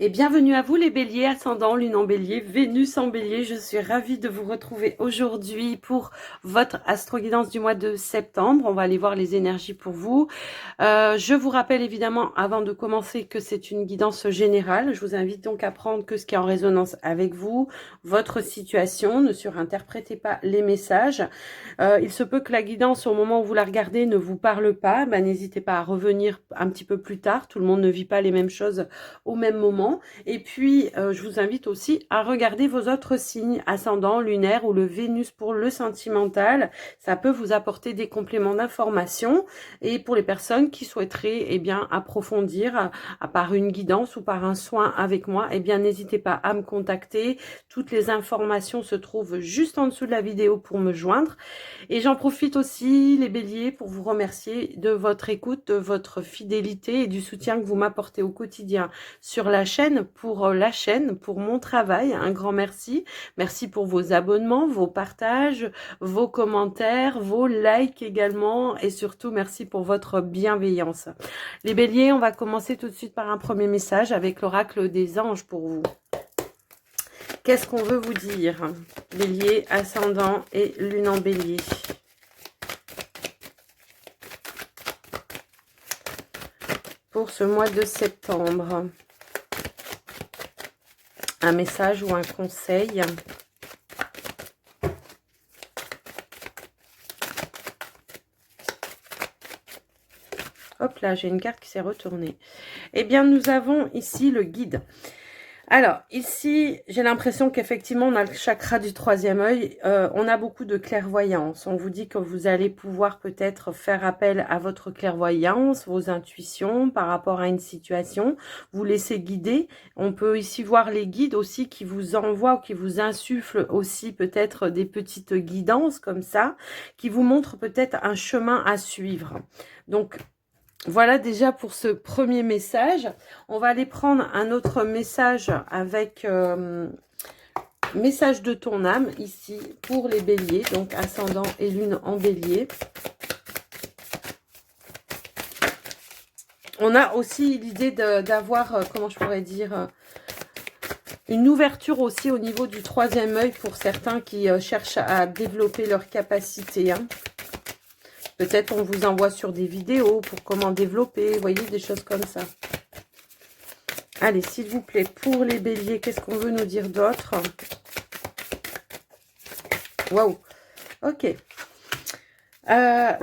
Et bienvenue à vous les béliers, ascendant, lune en bélier, Vénus en bélier. Je suis ravie de vous retrouver aujourd'hui pour votre astro-guidance du mois de septembre. On va aller voir les énergies pour vous. Je vous rappelle évidemment avant de commencer que c'est une guidance générale. Je vous invite donc à prendre que ce qui est en résonance avec vous, votre situation. Ne surinterprétez pas les messages. Il se peut que la guidance au moment où vous la regardez ne vous parle pas. N'hésitez pas à revenir un petit peu plus tard. Tout le monde ne vit pas les mêmes choses au même moment. Et puis, je vous invite aussi à regarder vos autres signes, ascendant, lunaire ou le Vénus pour le sentimental. Ça peut vous apporter des compléments d'information. Et pour les personnes qui souhaiteraient approfondir par une guidance ou par un soin avec moi, n'hésitez pas à me contacter. Toutes les informations se trouvent juste en dessous de la vidéo pour me joindre. Et j'en profite aussi, les béliers, pour vous remercier de votre écoute, de votre fidélité et du soutien que vous m'apportez au quotidien sur la chaîne, pour mon travail. Un grand merci. Merci pour vos abonnements, vos partages, vos commentaires, vos likes également. Et surtout, merci pour votre bienveillance. Les béliers, on va commencer tout de suite par un premier message avec l'oracle des anges pour vous. Qu'est-ce qu'on veut vous dire? Bélier, ascendant et lune en bélier. Pour ce mois de septembre. Un message ou un conseil. Hop là, j'ai une carte qui s'est retournée. Eh bien, nous avons ici le guide. Alors, ici, j'ai l'impression qu'effectivement, on a le chakra du troisième œil. On a beaucoup de clairvoyance. On vous dit que vous allez pouvoir peut-être faire appel à votre clairvoyance, vos intuitions par rapport à une situation. Vous laissez guider. On peut ici voir les guides aussi qui vous envoient ou qui vous insufflent aussi peut-être des petites guidances comme ça, qui vous montrent peut-être un chemin à suivre. Donc, voilà déjà pour ce premier message. On va aller prendre un autre message avec message de ton âme ici pour les béliers, donc ascendant et lune en bélier. On a aussi l'idée d'avoir, comment je pourrais dire, une ouverture aussi au niveau du troisième œil pour certains qui cherchent à développer leurs capacités, hein. Peut-être on vous envoie sur des vidéos pour comment développer, vous voyez, des choses comme ça. Allez, s'il vous plaît, pour les béliers, qu'est-ce qu'on veut nous dire d'autre? Waouh, ok.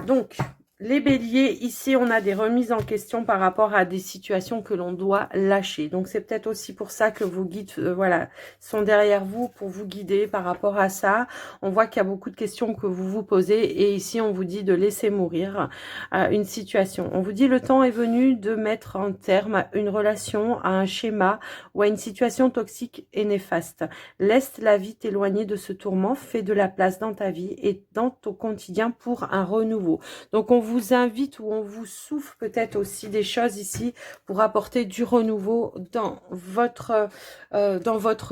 Donc, les béliers, ici, on a des remises en question par rapport à des situations que l'on doit lâcher. Donc, c'est peut-être aussi pour ça que vos guides voilà, sont derrière vous pour vous guider par rapport à ça. On voit qu'il y a beaucoup de questions que vous vous posez. Et ici, on vous dit de laisser mourir une situation. On vous dit le temps est venu de mettre un terme à une relation, à un schéma ou à une situation toxique et néfaste. Laisse la vie t'éloigner de ce tourment. Fais de la place dans ta vie et dans ton quotidien pour un renouveau. Donc, on vous invite ou on vous souffle peut-être aussi des choses ici pour apporter du renouveau dans votre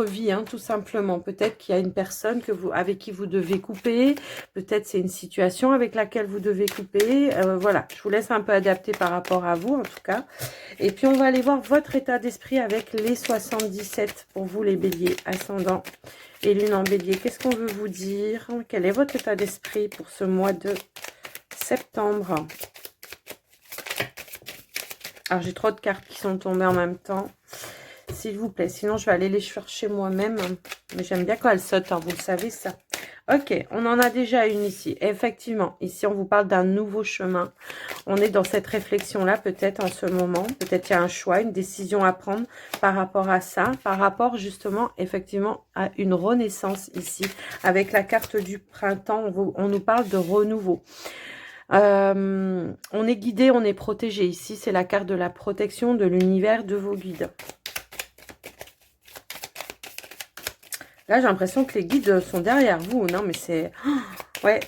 vie, hein, tout simplement. Peut-être qu'il y a une personne avec qui vous devez couper, peut-être c'est une situation avec laquelle vous devez couper. Voilà, je vous laisse un peu adapter par rapport à vous en tout cas. Et puis on va aller voir votre état d'esprit avec les 77 pour vous les béliers, ascendant et lune en bélier. Qu'est-ce qu'on veut vous dire? Quel est votre état d'esprit pour ce mois de septembre? Alors, j'ai trop de cartes qui sont tombées en même temps. S'il vous plaît, sinon je vais aller les chercher moi-même. Mais j'aime bien quand elles sautent, hein, vous le savez ça. Ok, on en a déjà une ici. Effectivement, ici on vous parle d'un nouveau chemin. On est dans cette réflexion-là peut-être en ce moment. Peut-être qu'il y a un choix, une décision à prendre par rapport à ça. Par rapport justement, effectivement, à une renaissance ici. Avec la carte du printemps, on nous parle de renouveau. On est guidé, on est protégé. Ici, c'est la carte de la protection de l'univers, de vos guides. Là, j'ai l'impression que les guides sont derrière vous. Non, mais c'est... ouais.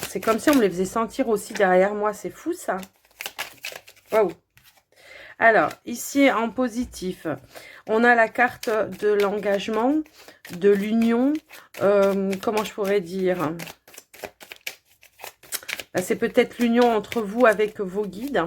C'est comme si on me les faisait sentir aussi derrière moi. C'est fou, ça. Waouh. Alors, ici, en positif, on a la carte de l'engagement, de l'union. Comment je pourrais dire ? C'est peut-être l'union entre vous avec vos guides.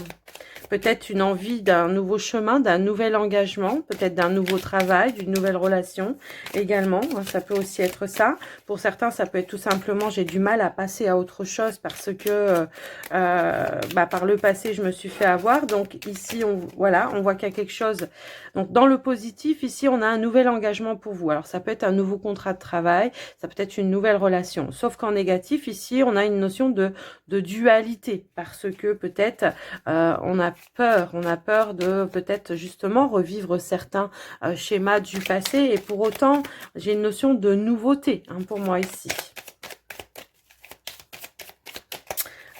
peut-être une envie d'un nouveau chemin, d'un nouvel engagement, peut-être d'un nouveau travail, d'une nouvelle relation également. Ça peut aussi être ça. Pour certains, ça peut être tout simplement j'ai du mal à passer à autre chose parce que par le passé, je me suis fait avoir. Donc ici, voilà, on voit qu'il y a quelque chose. Donc dans le positif, ici, on a un nouvel engagement pour vous. Alors ça peut être un nouveau contrat de travail, ça peut être une nouvelle relation. Sauf qu'en négatif, ici, on a une notion de dualité parce que peut-être on a peur de peut-être justement revivre certains schémas du passé et pour autant, j'ai une notion de nouveauté pour moi ici.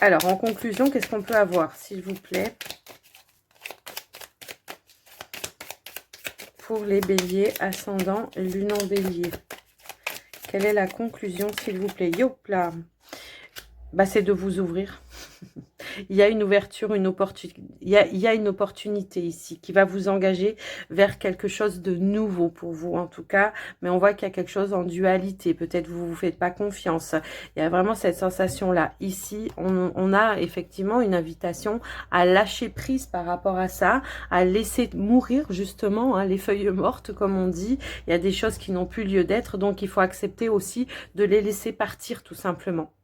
Alors, en conclusion, qu'est-ce qu'on peut avoir, s'il vous plaît, pour les béliers, ascendant, lune en bélier? Quelle est la conclusion, s'il vous plaît? Yopla, c'est de vous ouvrir. Il y a une ouverture, une opportunité. Il y a une opportunité ici qui va vous engager vers quelque chose de nouveau pour vous en tout cas. Mais on voit qu'il y a quelque chose en dualité. Peut-être vous vous faites pas confiance. Il y a vraiment cette sensation-là. Ici, on a effectivement une invitation à lâcher prise par rapport à ça, à laisser mourir justement les feuilles mortes comme on dit. Il y a des choses qui n'ont plus lieu d'être. Donc, il faut accepter aussi de les laisser partir tout simplement.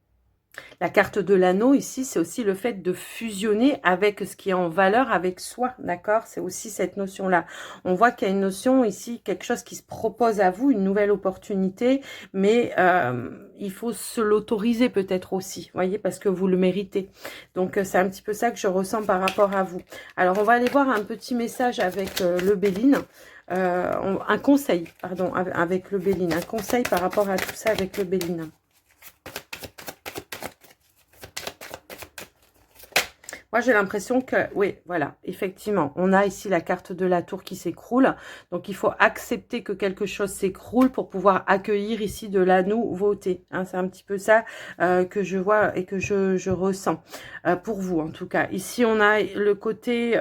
La carte de l'anneau, ici, c'est aussi le fait de fusionner avec ce qui est en valeur avec soi, d'accord? C'est aussi cette notion-là. On voit qu'il y a une notion ici, quelque chose qui se propose à vous, une nouvelle opportunité, mais il faut se l'autoriser peut-être aussi, voyez, parce que vous le méritez. Donc, c'est un petit peu ça que je ressens par rapport à vous. Alors, on va aller voir un petit message avec le Béline. Un conseil, pardon, avec le Béline. Un conseil par rapport à tout ça avec le Béline. Moi, j'ai l'impression que, oui, voilà, effectivement, on a ici la carte de la tour qui s'écroule. Donc, il faut accepter que quelque chose s'écroule pour pouvoir accueillir ici de la nouveauté. C'est un petit peu ça que je vois et que je ressens pour vous, en tout cas. Ici, on a le côté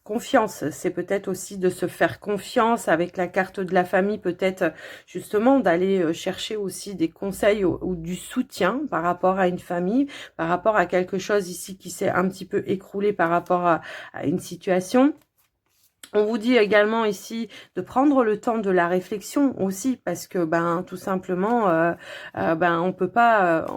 confiance. C'est peut-être aussi de se faire confiance avec la carte de la famille, peut-être justement d'aller chercher aussi des conseils ou du soutien par rapport à une famille, par rapport à quelque chose ici qui s'est un petit peu écroulé par rapport à une situation. On vous dit également ici de prendre le temps de la réflexion aussi parce que tout simplement on peut pas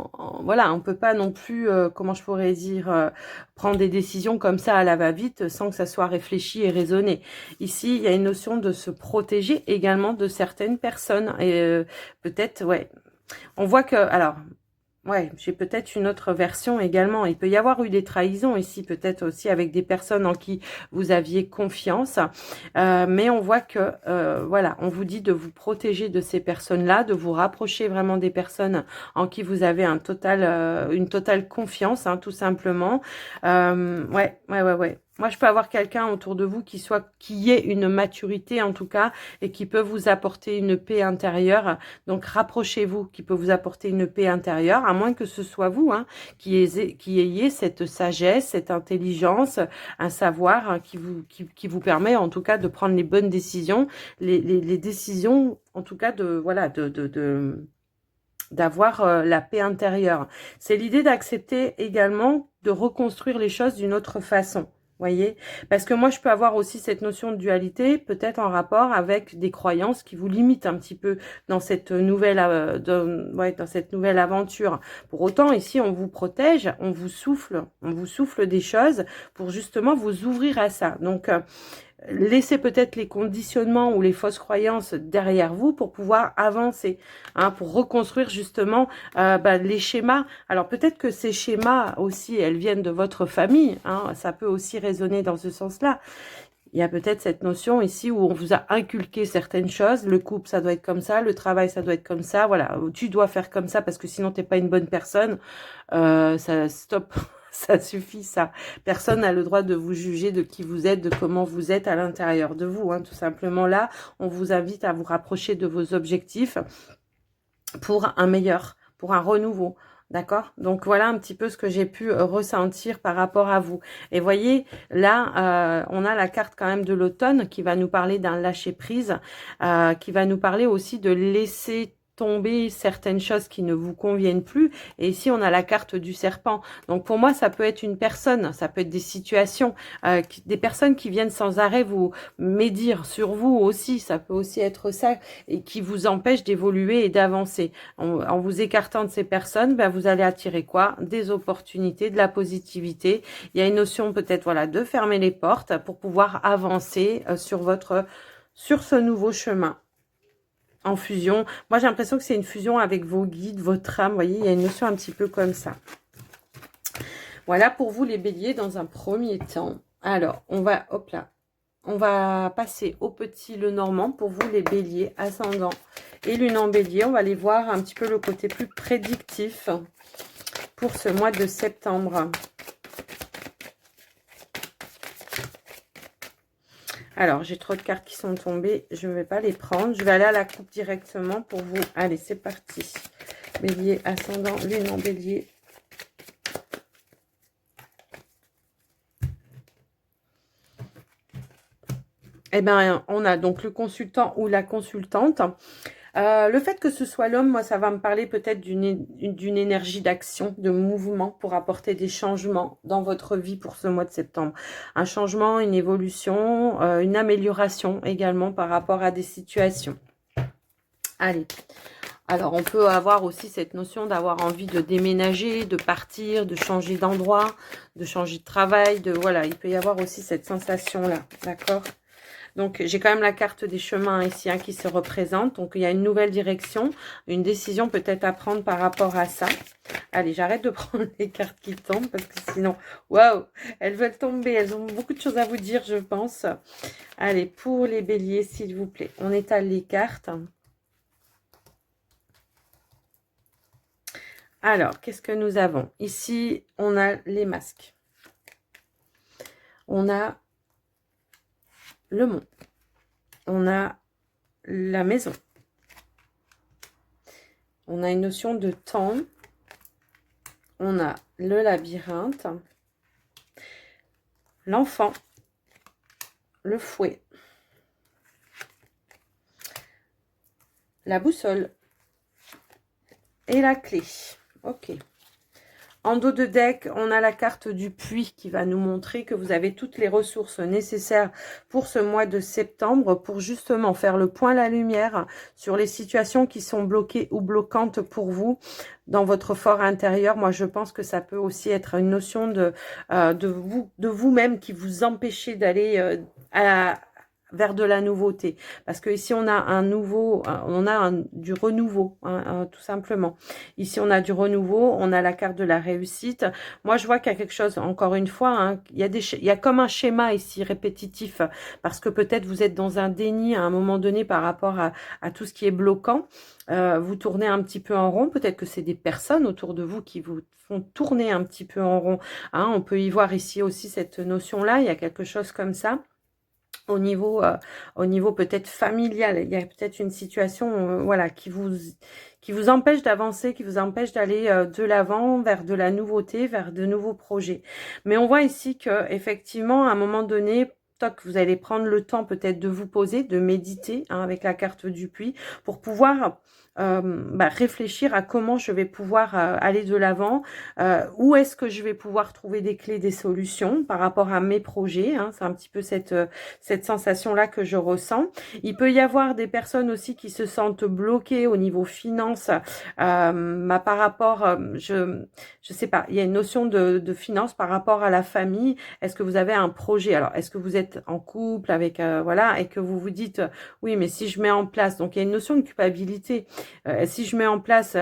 voilà, on peut pas non plus comment je pourrais dire prendre des décisions comme ça à la va-vite sans que ça soit réfléchi et raisonné. Ici, il y a une notion de se protéger également de certaines personnes et peut-être ouais. On voit que alors ouais, j'ai peut-être une autre version également. Il peut y avoir eu des trahisons ici, peut-être aussi avec des personnes en qui vous aviez confiance. Mais on voit que, voilà, on vous dit de vous protéger de ces personnes-là, de vous rapprocher vraiment des personnes en qui vous avez une totale confiance, tout simplement. Ouais. Moi, je peux avoir quelqu'un autour de vous qui ait une maturité en tout cas et qui peut vous apporter une paix intérieure. Donc, rapprochez-vous, qui peut vous apporter une paix intérieure, à moins que ce soit vous qui ayez cette sagesse, cette intelligence, un savoir qui vous permet en tout cas de prendre les bonnes décisions, les décisions en tout cas d'avoir la paix intérieure. C'est l'idée d'accepter également de reconstruire les choses d'une autre façon. Voyez, parce que moi je peux avoir aussi cette notion de dualité peut-être en rapport avec des croyances qui vous limitent un petit peu dans cette nouvelle dans cette nouvelle aventure. Pour autant ici on vous protège, on vous souffle des choses pour justement vous ouvrir à ça. Donc laissez peut-être les conditionnements ou les fausses croyances derrière vous pour pouvoir avancer, pour reconstruire justement les schémas. Alors peut-être que ces schémas aussi, elles viennent de votre famille, ça peut aussi résonner dans ce sens-là. Il y a peut-être cette notion ici où on vous a inculqué certaines choses. Le couple, ça doit être comme ça. Le travail, ça doit être comme ça. Voilà, tu dois faire comme ça parce que sinon, t'es pas une bonne personne. Ça, stop. Ça suffit, ça. Personne n'a le droit de vous juger de qui vous êtes, de comment vous êtes à l'intérieur de vous. Tout simplement là, on vous invite à vous rapprocher de vos objectifs pour un meilleur, pour un renouveau. D'accord? Donc, voilà un petit peu ce que j'ai pu ressentir par rapport à vous. Et voyez, là, on a la carte quand même de l'automne qui va nous parler d'un lâcher-prise, qui va nous parler aussi de laisser tomber certaines choses qui ne vous conviennent plus. Et ici, on a la carte du serpent. Donc, pour moi, ça peut être une personne, ça peut être des situations, des personnes qui viennent sans arrêt vous médire sur vous aussi. Ça peut aussi être ça et qui vous empêche d'évoluer et d'avancer. En vous écartant de ces personnes, ben, vous allez attirer quoi? Des opportunités, de la positivité. Il y a une notion peut-être voilà de fermer les portes pour pouvoir avancer sur ce nouveau chemin. En fusion. Moi, j'ai l'impression que c'est une fusion avec vos guides, votre âme. Vous voyez, il y a une notion un petit peu comme ça. Voilà pour vous les béliers dans un premier temps. Alors, on va, hop là, on va passer au petit le normand pour vous les béliers, ascendant et lune en bélier. On va aller voir un petit peu le côté plus prédictif pour ce mois de septembre. Alors, j'ai trop de cartes qui sont tombées. Je ne vais pas les prendre. Je vais aller à la coupe directement pour vous. Allez, c'est parti. Bélier, ascendant, lune en bélier. Eh bien, on a donc le consultant ou la consultante. Le fait que ce soit l'homme, moi, ça va me parler peut-être d'une énergie d'action, de mouvement pour apporter des changements dans votre vie pour ce mois de septembre. Un changement, une évolution, une amélioration également par rapport à des situations. Allez. Alors, on peut avoir aussi cette notion d'avoir envie de déménager, de partir, de changer d'endroit, de changer de travail, voilà, il peut y avoir aussi cette sensation-là, d'accord ? Donc, j'ai quand même la carte des chemins ici hein, qui se représente. Donc, il y a une nouvelle direction, une décision peut-être à prendre par rapport à ça. Allez, j'arrête de prendre les cartes qui tombent parce que sinon, waouh, elles veulent tomber. Elles ont beaucoup de choses à vous dire, je pense. Allez, pour les béliers, s'il vous plaît, on étale les cartes. Alors, qu'est-ce que nous avons? Ici, on a les masques. On a le mont. On a la maison. On a une notion de temps. On a le labyrinthe. L'enfant. Le fouet. La boussole. Et la clé. Ok. En dos de deck, on a la carte du puits qui va nous montrer que vous avez toutes les ressources nécessaires pour ce mois de septembre pour justement faire le point la lumière sur les situations qui sont bloquées ou bloquantes pour vous dans votre fort intérieur. Moi, je pense que ça peut aussi être une notion de vous-même qui vous empêchez d'aller vers de la nouveauté, parce que ici on a un nouveau, on a du renouveau, tout simplement. Ici on a du renouveau, on a la carte de la réussite. Moi je vois qu'il y a quelque chose, encore une fois, hein, il y a comme un schéma ici répétitif, parce que peut-être vous êtes dans un déni à un moment donné par rapport à tout ce qui est bloquant. Vous tournez un petit peu en rond, peut-être que c'est des personnes autour de vous qui vous font tourner un petit peu en rond. Hein, on peut y voir ici aussi cette notion-là, il y a quelque chose comme ça. Au niveau peut-être familial, il y a peut-être une situation voilà qui vous empêche d'avancer, qui vous empêche d'aller de l'avant vers de la nouveauté, vers de nouveaux projets. Mais on voit ici que effectivement à un moment donné, vous allez prendre le temps peut-être de vous poser, de méditer hein, avec la carte du puits pour pouvoir réfléchir à comment je vais pouvoir aller de l'avant, où est-ce que je vais pouvoir trouver des clés, des solutions par rapport à mes projets, hein, c'est un petit peu cette sensation-là que je ressens. Il peut y avoir des personnes aussi qui se sentent bloquées au niveau finance, par rapport, je sais pas, il y a une notion de finance par rapport à la famille. Est-ce que vous avez un projet? Alors, est-ce que vous êtes en couple avec, voilà, et que vous vous dites, oui, mais si je mets en place, donc il y a une notion de culpabilité. Si je mets en place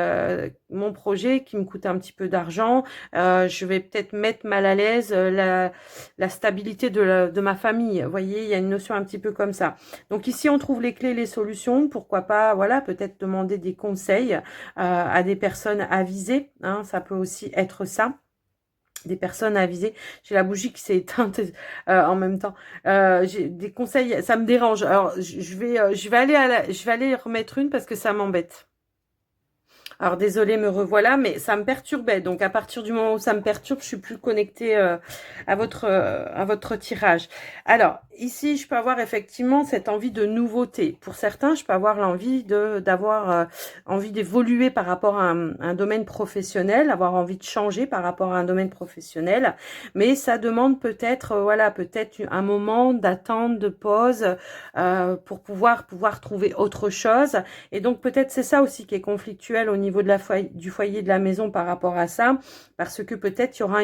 mon projet qui me coûte un petit peu d'argent, je vais peut-être mettre mal à l'aise la stabilité de ma famille. Vous voyez, il y a une notion un petit peu comme ça. Donc ici, on trouve les clés, les solutions. Pourquoi pas, voilà, peut-être demander des conseils à des personnes avisées. Hein, ça peut aussi être ça. Des personnes avisées. J'ai la bougie qui s'est éteinte en même temps. J'ai des conseils, ça me dérange. Alors je vais aller remettre une parce que ça m'embête. Alors désolé, me revoilà, mais ça me perturbait. Donc à partir du moment où ça me perturbe, je suis plus connectée à votre tirage. Alors ici, je peux avoir effectivement cette envie de nouveauté. Pour certains, je peux avoir l'envie d'avoir envie d'évoluer par rapport à un domaine professionnel, avoir envie de changer par rapport à un domaine professionnel. Mais ça demande peut-être, voilà, peut-être un moment d'attente, de pause pour pouvoir trouver autre chose. Et donc peut-être c'est ça aussi qui est conflictuel au niveau de du foyer de la maison par rapport à ça, parce que peut-être il y aura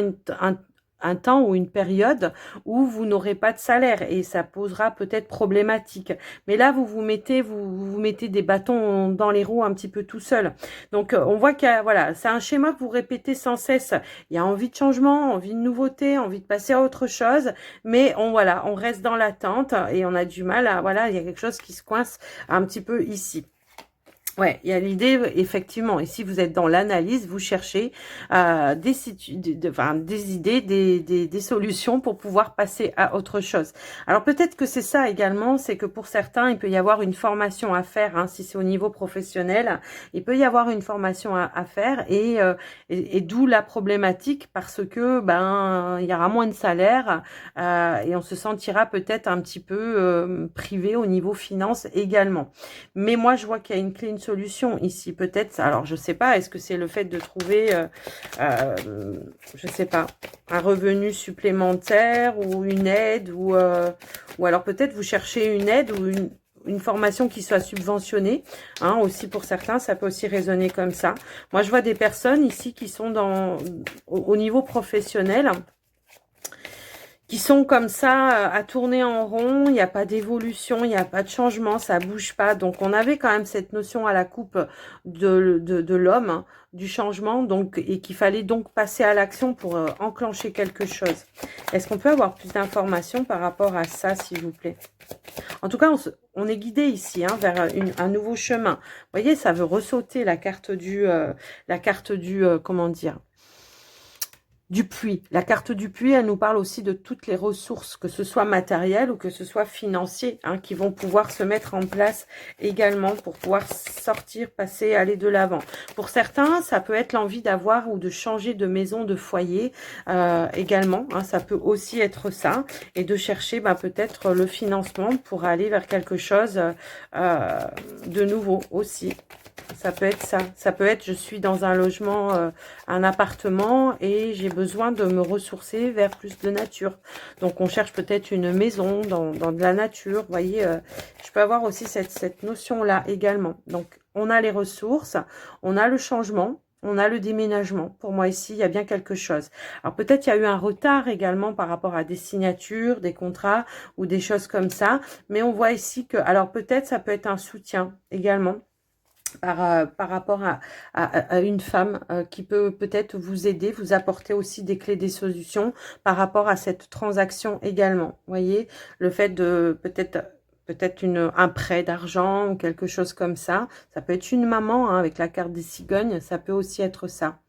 un temps ou une période où vous n'aurez pas de salaire et ça posera peut-être problématique. Mais là, vous mettez des bâtons dans les roues un petit peu tout seul. Donc, on voit que voilà, c'est un schéma que vous répétez sans cesse. Il y a envie de changement, envie de nouveauté, envie de passer à autre chose, mais on reste dans l'attente et on a du mal à, voilà, il y a quelque chose qui se coince un petit peu ici. Ouais, il y a l'idée, effectivement, et si vous êtes dans l'analyse, vous cherchez des idées, des solutions pour pouvoir passer à autre chose. Alors peut-être que c'est ça également, c'est que pour certains, il peut y avoir une formation à faire, hein, si c'est au niveau professionnel, il peut y avoir une formation à faire et d'où la problématique parce que il y aura moins de salaire et on se sentira peut-être un petit peu privé au niveau finance également. Mais moi, je vois qu'il y a une solution ici, peut-être. Alors, je sais pas, est-ce que c'est le fait de trouver, je sais pas, un revenu supplémentaire ou une aide ou alors peut-être vous cherchez une aide ou une formation qui soit subventionnée, hein, aussi pour certains, ça peut aussi résonner comme ça. Moi, je vois des personnes ici qui sont au niveau professionnel, qui sont comme ça à tourner en rond, il n'y a pas d'évolution, il n'y a pas de changement, ça bouge pas. Donc on avait quand même cette notion à la coupe de l'homme, hein, du changement, donc et qu'il fallait donc passer à l'action pour enclencher quelque chose. Est-ce qu'on peut avoir plus d'informations par rapport à ça, s'il vous plaît? En tout cas, on est guidé ici vers un nouveau chemin. Vous voyez, ça veut ressauter la carte comment dire, du puits. La carte du puits, elle nous parle aussi de toutes les ressources, que ce soit matérielles ou que ce soit financier, hein, qui vont pouvoir se mettre en place également pour pouvoir sortir, passer, aller de l'avant. Pour certains, ça peut être l'envie d'avoir ou de changer de maison, de foyer également. Hein, ça peut aussi être ça. Et de chercher peut-être le financement pour aller vers quelque chose de nouveau aussi. Ça peut être ça. Ça peut être, je suis dans un logement, un appartement et j'ai besoin de me ressourcer vers plus de nature. Donc, on cherche peut-être une maison dans de la nature. Vous voyez, je peux avoir aussi cette notion-là également. Donc, on a les ressources, on a le changement, on a le déménagement. Pour moi, ici, il y a bien quelque chose. Alors, peut-être il y a eu un retard également par rapport à des signatures, des contrats ou des choses comme ça. Mais on voit ici que, alors peut-être ça peut être un soutien également. Par rapport à une femme qui peut peut-être vous aider, vous apporter aussi des clés, des solutions par rapport à cette transaction également. Vous voyez, le fait de peut-être un prêt d'argent ou quelque chose comme ça. Ça peut être une maman hein, avec la carte des cigognes, ça peut aussi être ça.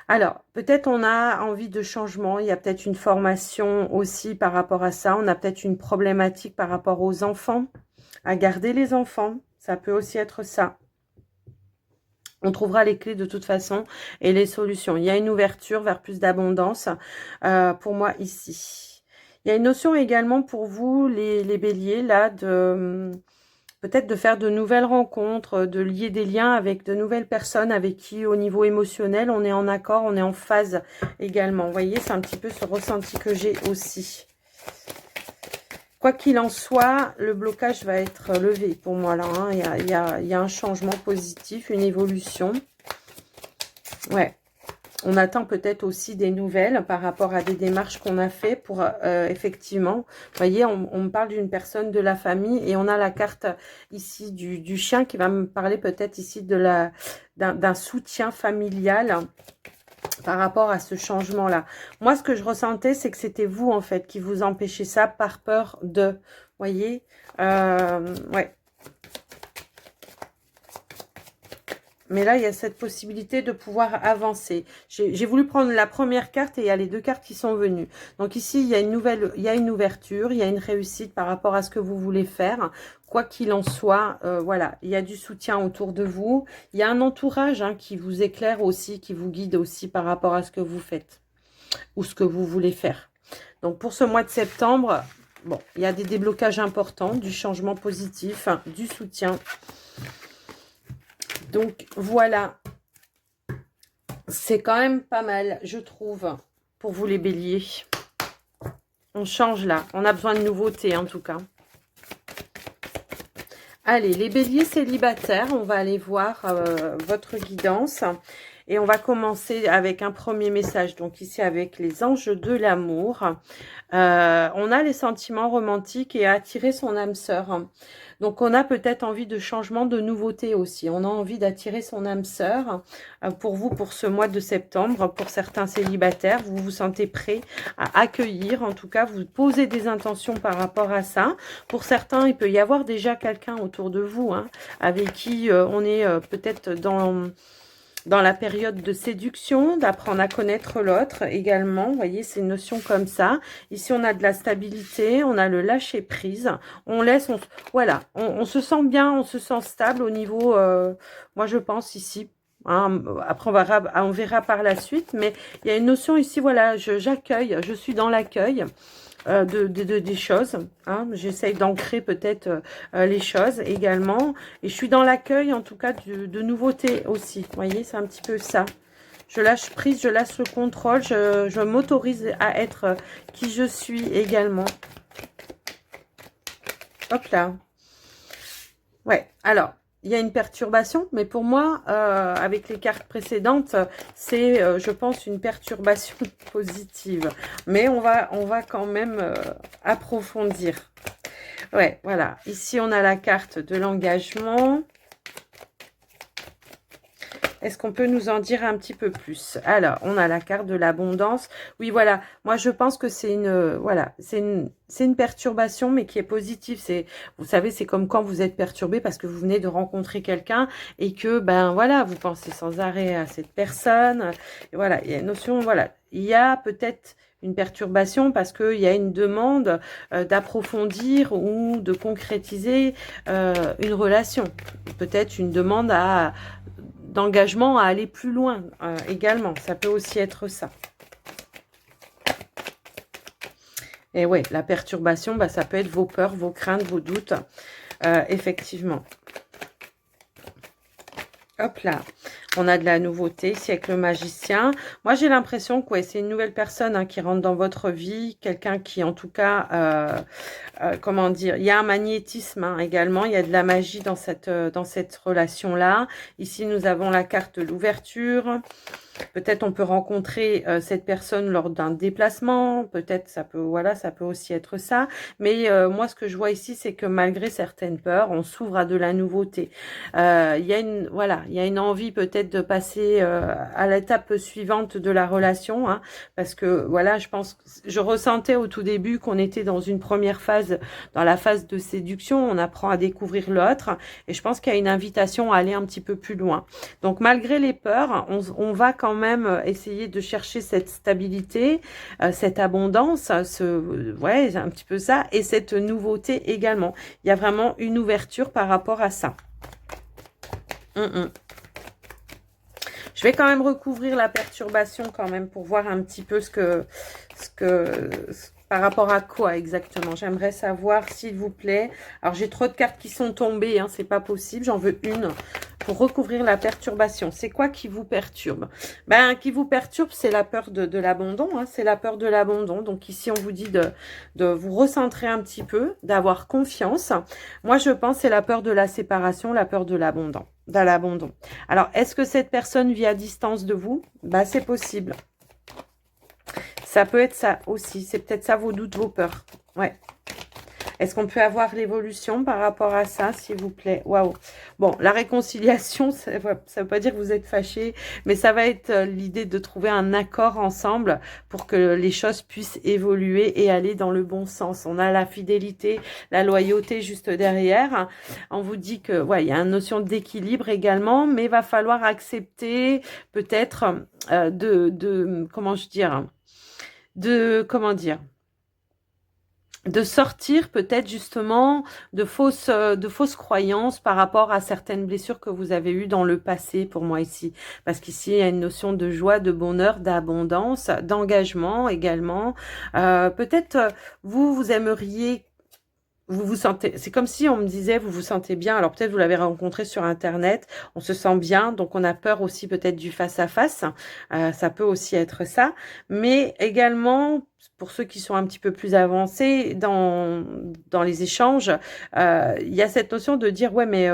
Alors, peut-être on a envie de changement, il y a peut-être une formation aussi par rapport à ça, on a peut-être une problématique par rapport aux enfants, à garder les enfants, ça peut aussi être ça. On trouvera les clés de toute façon et les solutions. Il y a une ouverture vers plus d'abondance pour moi ici. Il y a une notion également pour vous, les béliers, là, peut-être de faire de nouvelles rencontres, de lier des liens avec de nouvelles personnes avec qui, au niveau émotionnel, on est en accord, on est en phase également. Vous voyez, c'est un petit peu ce ressenti que j'ai aussi. Quoi qu'il en soit, le blocage va être levé pour moi là. Hein. Il y a un changement positif, une évolution. Ouais. On attend peut-être aussi des nouvelles par rapport à des démarches qu'on a fait pour effectivement, vous voyez, on me parle d'une personne de la famille et on a la carte ici du chien qui va me parler peut-être ici d'un soutien familial par rapport à ce changement-là. Moi, ce que je ressentais, c'est que c'était vous, en fait, qui vous empêchez ça par peur de, vous voyez, ouais. Mais là, il y a cette possibilité de pouvoir avancer. J'ai voulu prendre la première carte et il y a les deux cartes qui sont venues. Donc ici, il y a il y a une ouverture, il y a une réussite par rapport à ce que vous voulez faire. Quoi qu'il en soit, voilà, il y a du soutien autour de vous. Il y a un entourage hein, qui vous éclaire aussi, qui vous guide aussi par rapport à ce que vous faites ou ce que vous voulez faire. Donc, pour ce mois de septembre, bon, il y a des déblocages importants, du changement positif, du soutien. Donc, voilà. C'est quand même pas mal, je trouve, pour vous les béliers. On change là. On a besoin de nouveautés, en tout cas. Allez, les béliers célibataires, on va aller voir votre guidance. Et on va commencer avec un premier message. Donc ici, avec les anges de l'amour. On a les sentiments romantiques et attirer son âme sœur. Donc, on a peut-être envie de changement, de nouveauté aussi. On a envie d'attirer son âme sœur pour vous, pour ce mois de septembre. Pour certains célibataires, vous vous sentez prêt à accueillir. En tout cas, vous posez des intentions par rapport à ça. Pour certains, il peut y avoir déjà quelqu'un autour de vous avec qui on est peut-être dans la période de séduction, d'apprendre à connaître l'autre également. Vous voyez, c'est une notion comme ça. Ici, on a de la stabilité, on a le lâcher-prise. On laisse, voilà, on se sent bien, on se sent stable au niveau, moi je pense ici. Après, on verra par la suite. Mais il y a une notion ici, voilà, j'accueille, je suis dans l'accueil. Des choses. J'essaye d'ancrer peut-être les choses également. Et je suis dans l'accueil, en tout cas, de nouveautés aussi. Vous voyez, c'est un petit peu ça. Je lâche prise, je lâche le contrôle. Je m'autorise à être qui je suis également. Hop là. Ouais, alors... Il y a une perturbation, mais pour moi, avec les cartes précédentes, c'est, je pense, une perturbation positive. Mais on va quand même approfondir. Ouais, voilà. Ici, on a la carte de l'engagement. Est-ce qu'on peut nous en dire un petit peu plus? Alors, on a la carte de l'abondance. Oui, voilà. Moi, je pense que c'est une, voilà, c'est une perturbation, mais qui est positive. C'est, vous savez, c'est comme quand vous êtes perturbé parce que vous venez de rencontrer quelqu'un et que, ben voilà, vous pensez sans arrêt à cette personne. Et voilà, il y a une notion, voilà, il y a peut-être une perturbation parce qu'il y a une demande d'approfondir ou de concrétiser une relation. Peut-être une demande d'engagement à aller plus loin également. Ça peut aussi être ça. Et ouais, la perturbation, bah, ça peut être vos peurs, vos craintes, vos doutes. Effectivement. Hop là. On a de la nouveauté ici avec le magicien. Moi, j'ai l'impression que ouais, c'est une nouvelle personne qui rentre dans votre vie. Quelqu'un qui, en tout cas, comment dire, il y a un magnétisme également. Il y a de la magie dans cette relation-là. Ici, nous avons la carte de l'ouverture. Peut-être on peut rencontrer cette personne lors d'un déplacement. Peut-être ça peut, voilà, ça peut aussi être ça. Mais moi, ce que je vois ici, c'est que malgré certaines peurs, on s'ouvre à de la nouveauté. Il y a une, voilà, il y a une envie peut-être de passer à l'étape suivante de la relation, parce que voilà, je ressentais au tout début qu'on était dans une première phase, dans la phase de séduction. On apprend à découvrir l'autre, et je pense qu'il y a une invitation à aller un petit peu plus loin. Donc malgré les peurs, on va quand même essayer de chercher cette stabilité, cette abondance, ouais, un petit peu ça, et cette nouveauté également. Il y a vraiment une ouverture par rapport à ça. Je vais quand même recouvrir la perturbation quand même pour voir un petit peu par rapport à quoi exactement. J'aimerais savoir, s'il vous plaît. Alors, j'ai trop de cartes qui sont tombées, c'est pas possible. J'en veux une pour recouvrir la perturbation. C'est quoi qui vous perturbe? Ben, qui vous perturbe, c'est la peur de l'abandon. C'est la peur de l'abandon. Donc, ici, on vous dit de vous recentrer un petit peu, d'avoir confiance. Moi, je pense que c'est la peur de la séparation, la peur de l'abandon. Alors, est-ce que cette personne vit à distance de vous? Ben, c'est possible. Ça peut être ça aussi. C'est peut-être ça vos doutes, vos peurs. Ouais. Est-ce qu'on peut avoir l'évolution par rapport à ça, s'il vous plaît? Waouh. Bon, la réconciliation, ça ne veut pas dire que vous êtes fâchés, mais ça va être l'idée de trouver un accord ensemble pour que les choses puissent évoluer et aller dans le bon sens. On a la fidélité, la loyauté juste derrière. On vous dit que, ouais, il y a une notion d'équilibre également, mais il va falloir accepter peut-être comment dire, de sortir peut-être justement de fausses croyances par rapport à certaines blessures que vous avez eues dans le passé pour moi ici. Parce qu'ici, il y a une notion de joie, de bonheur, d'abondance, d'engagement également. Peut-être vous aimeriez vous vous sentez, c'est comme si on me disait, vous vous sentez bien. Alors peut-être vous l'avez rencontré sur Internet, on se sent bien, donc on a peur aussi peut-être du face-à-face. Ça peut aussi être ça. Mais également, pour ceux qui sont un petit peu plus avancés dans les échanges, il y a cette notion de dire, ouais, mais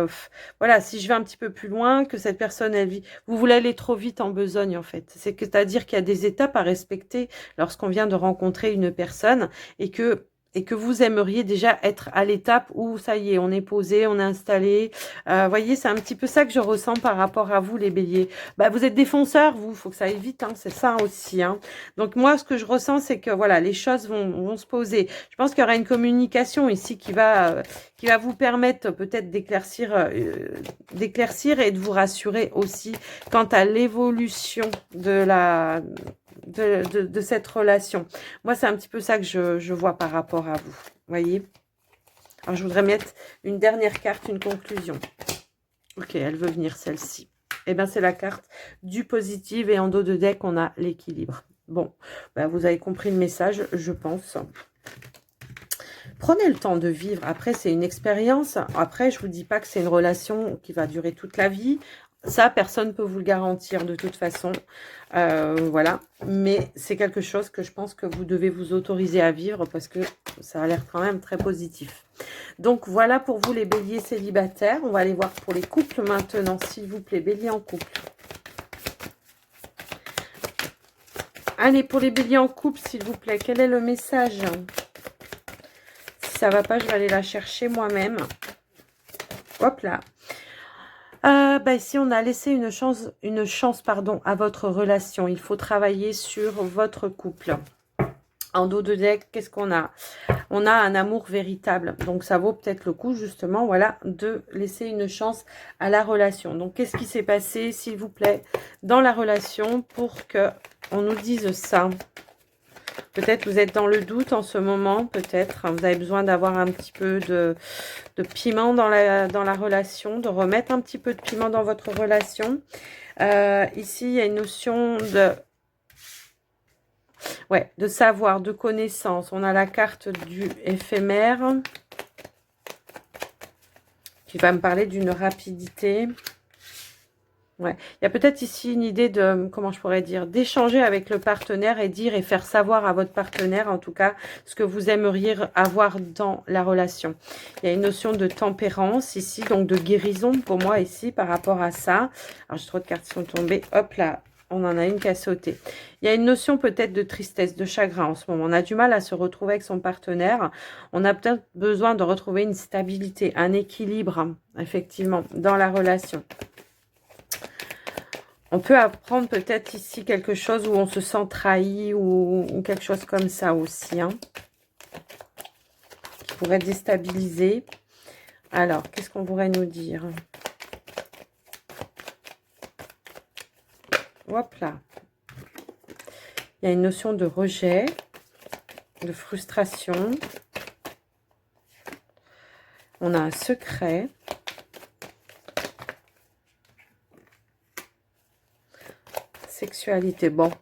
voilà, si je vais un petit peu plus loin, que cette personne, elle vit, vous voulez aller trop vite en besogne, en fait. C'est-à-dire qu'il y a des étapes à respecter lorsqu'on vient de rencontrer une personne et que vous aimeriez déjà être à l'étape où ça y est, on est posé, on est installé. Voyez, c'est un petit peu ça que je ressens par rapport à vous, les béliers. Bah, vous êtes défenseurs, vous, faut que ça aille vite, hein, c'est ça aussi. Hein. Donc moi, ce que je ressens, c'est que voilà, les choses vont se poser. Je pense qu'il y aura une communication ici qui va vous permettre peut-être d'éclaircir et de vous rassurer aussi quant à l'évolution de cette relation. Moi, c'est un petit peu ça que je vois par rapport à vous. Voyez? Alors, je voudrais mettre une dernière carte, une conclusion. Ok, elle veut venir celle-ci. Eh bien, c'est la carte du positif et en dos de deck, on a l'équilibre. Bon, ben, vous avez compris le message, je pense. Prenez le temps de vivre. Après, c'est une expérience. Après, je vous dis pas que c'est une relation qui va durer toute la vie. Ça, personne ne peut vous le garantir de toute façon. Voilà. Mais c'est quelque chose que je pense que vous devez vous autoriser à vivre parce que ça a l'air quand même très positif. Donc, voilà pour vous les béliers célibataires. On va aller voir pour les couples maintenant, s'il vous plaît. Bélier en couple. Allez, pour les béliers en couple, s'il vous plaît. Quel est le message ? Si ça va pas, je vais aller la chercher moi-même. Hop là. Bah ici, on a laissé une chance pardon, à votre relation. Il faut travailler sur votre couple. En dos de deck, qu'est-ce qu'on a? On a un amour véritable. Donc, ça vaut peut-être le coup, justement, voilà, de laisser une chance à la relation. Donc, qu'est-ce qui s'est passé, s'il vous plaît, dans la relation pour que on nous dise ça? Peut-être vous êtes dans le doute en ce moment, peut-être. Vous avez besoin d'avoir un petit peu de piment dans la relation, de remettre un petit peu de piment dans votre relation. Ici, il y a une notion de savoir, de connaissance. On a la carte du éphémère qui va me parler d'une rapidité. Ouais. Il y a peut-être ici une idée de, comment je pourrais dire, d'échanger avec le partenaire et dire et faire savoir à votre partenaire, en tout cas, ce que vous aimeriez avoir dans la relation. Il y a une notion de tempérance ici, donc de guérison pour moi ici par rapport à ça. Alors, j'ai trop de cartes qui sont tombées. Hop là, on en a une qui a sauté. Il y a une notion peut-être de tristesse, de chagrin en ce moment. On a du mal à se retrouver avec son partenaire. On a peut-être besoin de retrouver une stabilité, un équilibre, effectivement, dans la relation. On peut apprendre peut-être ici quelque chose où on se sent trahi ou quelque chose comme ça aussi. Hein, qui pourrait déstabiliser. Alors, qu'est-ce qu'on pourrait nous dire? Hop là. Il y a une notion de rejet, de frustration. On a un secret. Sexualité. Bon,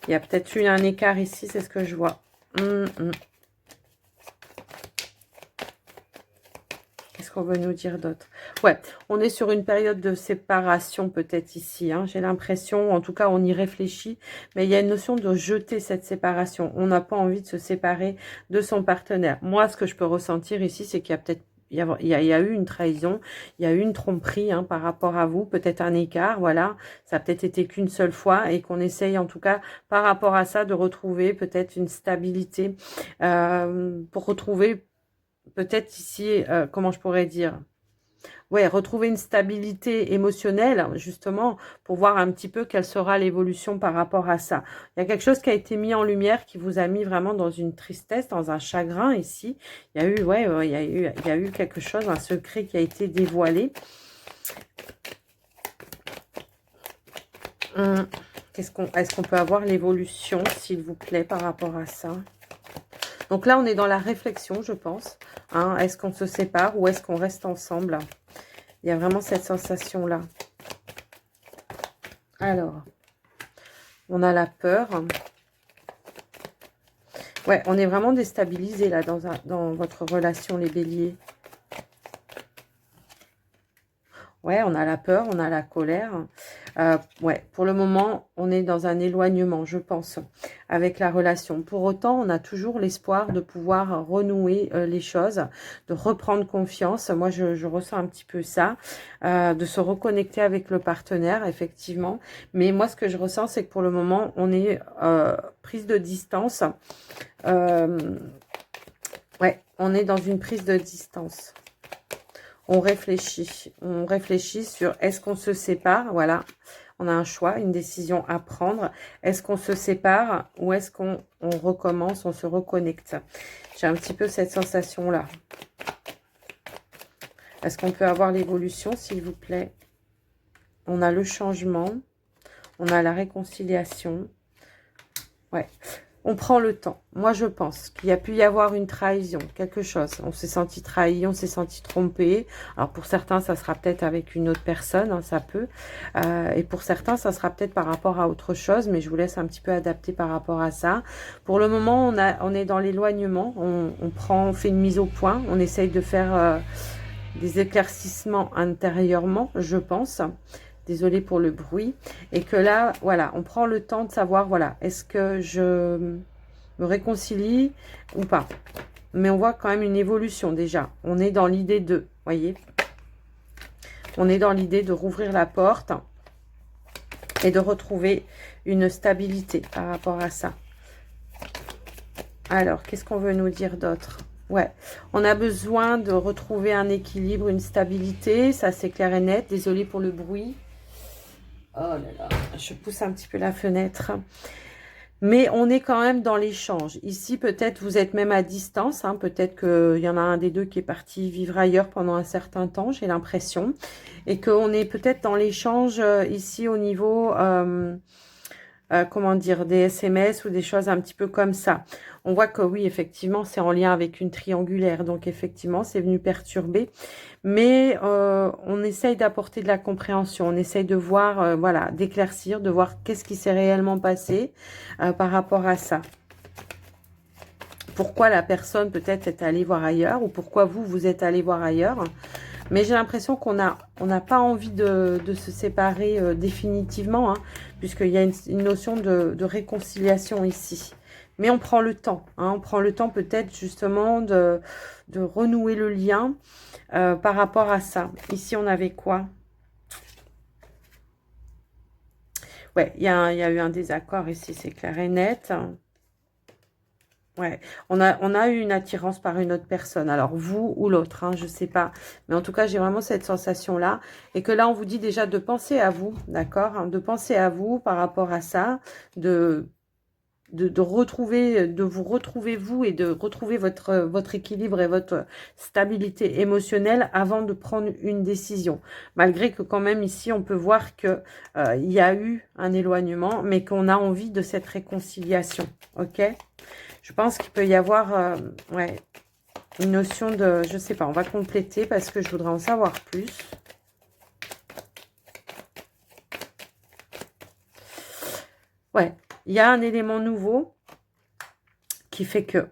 il y a peut-être eu un écart ici, c'est ce que je vois. Qu'est-ce qu'on veut nous dire d'autre? Ouais, on est sur une période de séparation peut-être ici. Hein, j'ai l'impression, en tout cas, on y réfléchit. Mais il y a une notion de jeter cette séparation. On n'a pas envie de se séparer de son partenaire. Moi, ce que je peux ressentir ici, c'est qu'il y a peut-être il y a eu une trahison, il y a eu une tromperie hein, par rapport à vous, peut-être un écart, voilà. Ça a peut-être été qu'une seule fois et qu'on essaye en tout cas par rapport à ça de retrouver peut-être une stabilité pour retrouver peut-être ici, comment je pourrais dire, ouais, retrouver une stabilité émotionnelle, justement, pour voir un petit peu quelle sera l'évolution par rapport à ça. Il y a quelque chose qui a été mis en lumière, qui vous a mis vraiment dans une tristesse, dans un chagrin ici. Il y a eu, ouais, il y a eu quelque chose, un secret qui a été dévoilé. Est-ce qu'on peut avoir l'évolution, s'il vous plaît, par rapport à ça? Donc là, on est dans la réflexion, je pense. Hein. Est-ce qu'on se sépare ou est-ce qu'on reste ensemble? Il y a vraiment cette sensation-là. Alors, on a la peur. Ouais, on est vraiment déstabilisé là dans votre relation, les béliers. Ouais, on a la peur, on a la colère. Ouais, pour le moment, on est dans un éloignement, je pense, avec la relation. Pour autant, on a toujours l'espoir de pouvoir renouer les choses, de reprendre confiance. Moi, je ressens un petit peu ça, de se reconnecter avec le partenaire, effectivement. Mais moi, ce que je ressens, c'est que pour le moment, on est prise de distance. Ouais, on est dans une prise de distance. On réfléchit sur est-ce qu'on se sépare, voilà, on a un choix, une décision à prendre. Est-ce qu'on se sépare ou est-ce qu'on recommence, on se reconnecte? J'ai un petit peu cette sensation-là. Est-ce qu'on peut avoir l'évolution, s'il vous plaît? On a le changement, on a la réconciliation. Ouais. On prend le temps. Moi, je pense qu'il y a pu y avoir une trahison, quelque chose. On s'est senti trahi, on s'est senti trompé. Alors, pour certains, ça sera peut-être avec une autre personne, hein, ça peut. Et pour certains, ça sera peut-être par rapport à autre chose, mais je vous laisse un petit peu adapter par rapport à ça. Pour le moment, on est dans l'éloignement. On fait une mise au point. On essaye de faire des éclaircissements intérieurement, je pense. Désolée pour le bruit. Et que là, voilà, on prend le temps de savoir, voilà, est-ce que je me réconcilie ou pas? Mais on voit quand même une évolution déjà. On est dans l'idée de, voyez, on est dans l'idée de rouvrir la porte et de retrouver une stabilité par rapport à ça. Alors, qu'est-ce qu'on veut nous dire d'autre? Ouais, on a besoin de retrouver un équilibre, une stabilité. Ça, c'est clair et net. Désolée pour le bruit. Oh là là, je pousse un petit peu la fenêtre. Mais on est quand même dans l'échange. Ici, peut-être vous êtes même à distance. Hein, peut-être qu'il y en a un des deux qui est parti vivre ailleurs pendant un certain temps, j'ai l'impression. Et qu'on est peut-être dans l'échange ici au niveau, comment dire, des SMS ou des choses un petit peu comme ça. On voit que oui, effectivement, c'est en lien avec une triangulaire. Donc, effectivement, c'est venu perturber. Mais on essaye d'apporter de la compréhension, on essaye de voir, voilà, d'éclaircir, de voir qu'est-ce qui s'est réellement passé par rapport à ça. Pourquoi la personne peut-être est allée voir ailleurs ou pourquoi vous êtes allé voir ailleurs. Mais j'ai l'impression qu'on n'a pas envie de se séparer définitivement, hein, puisqu'il y a une notion de réconciliation ici. Mais on prend le temps, hein, on prend le temps peut-être justement de renouer le lien par rapport à ça. Ici, on avait quoi? Ouais, il y a eu un désaccord ici, c'est clair et net. Ouais, on a eu une attirance par une autre personne. Alors, vous ou l'autre, hein, je sais pas. Mais en tout cas, j'ai vraiment cette sensation-là. Et que là, on vous dit déjà de penser à vous, d'accord, hein, de penser à vous par rapport à ça, de retrouver, de vous retrouver vous et de retrouver votre équilibre et votre stabilité émotionnelle avant de prendre une décision. Malgré que quand même ici, on peut voir que il y a eu un éloignement, mais qu'on a envie de cette réconciliation, ok? Je pense qu'il peut y avoir ouais, une notion de, je sais pas, on va compléter parce que je voudrais en savoir plus. Ouais, il y a un élément nouveau qui fait que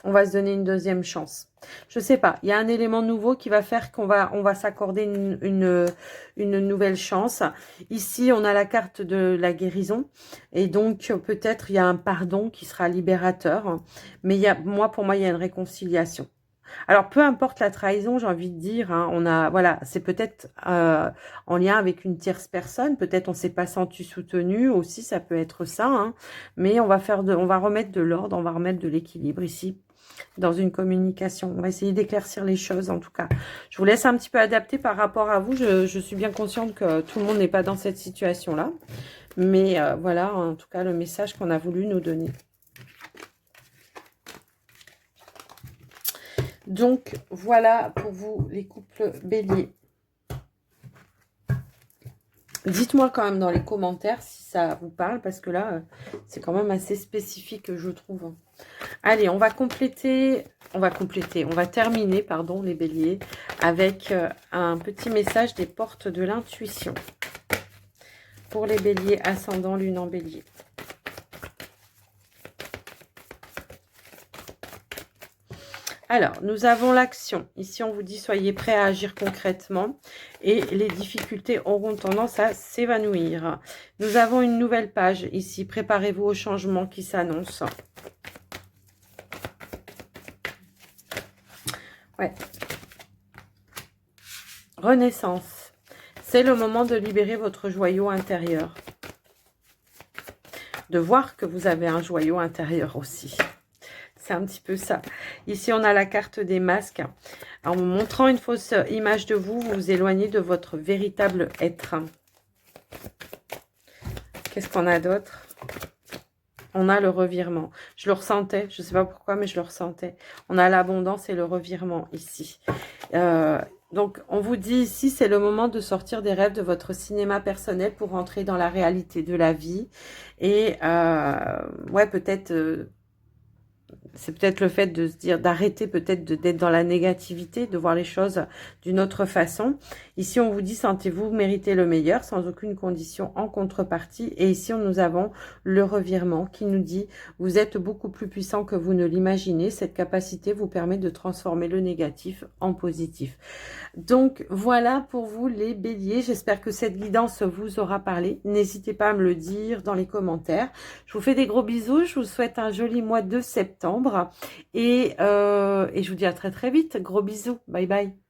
on va se donner une deuxième chance. Je sais pas, il y a un élément nouveau qui va faire qu'on va s'accorder une nouvelle chance. Ici, on a la carte de la guérison. Et donc, peut-être, il y a un pardon qui sera libérateur. Mais pour moi, il y a une réconciliation. Alors, peu importe la trahison, j'ai envie de dire, hein, voilà, c'est peut-être en lien avec une tierce personne. Peut-être on s'est pas senti soutenu aussi, ça peut être ça. Hein, mais on va remettre de l'ordre, on va remettre de l'équilibre ici dans une communication. On va essayer d'éclaircir les choses, en tout cas. Je vous laisse un petit peu adapter par rapport à vous. Je suis bien consciente que tout le monde n'est pas dans cette situation-là. Mais voilà, en tout cas, le message qu'on a voulu nous donner. Donc, voilà pour vous, les couples béliers. Dites-moi quand même dans les commentaires si ça vous parle, parce que là, c'est quand même assez spécifique, je trouve. Allez, on va terminer, pardon, les béliers, avec un petit message des portes de l'intuition. Pour les béliers, ascendant, lune en bélier. Alors, nous avons l'action. Ici, on vous dit, soyez prêts à agir concrètement et les difficultés auront tendance à s'évanouir. Nous avons une nouvelle page ici. Préparez-vous au changement qui s'annonce. Ouais. Renaissance. C'est le moment de libérer votre joyau intérieur. De voir que vous avez un joyau intérieur aussi. C'est un petit peu ça. Ici, on a la carte des masques. En vous montrant une fausse image de vous, vous vous éloignez de votre véritable être. Qu'est-ce qu'on a d'autre? On a le revirement. Je le ressentais, je ne sais pas pourquoi, mais je le ressentais. On a l'abondance et le revirement ici. Donc, on vous dit ici, c'est le moment de sortir des rêves de votre cinéma personnel pour rentrer dans la réalité de la vie. Et, ouais, peut-être... c'est peut-être le fait de se dire, d'arrêter peut-être d'être dans la négativité, de voir les choses d'une autre façon. Ici, on vous dit, sentez-vous mériter le meilleur sans aucune condition en contrepartie. Et ici, nous avons le revirement qui nous dit, vous êtes beaucoup plus puissant que vous ne l'imaginez. Cette capacité vous permet de transformer le négatif en positif. Donc, voilà pour vous les béliers. J'espère que cette guidance vous aura parlé. N'hésitez pas à me le dire dans les commentaires. Je vous fais des gros bisous. Je vous souhaite un joli mois de septembre. Et je vous dis à très très vite. Gros bisous. Bye bye.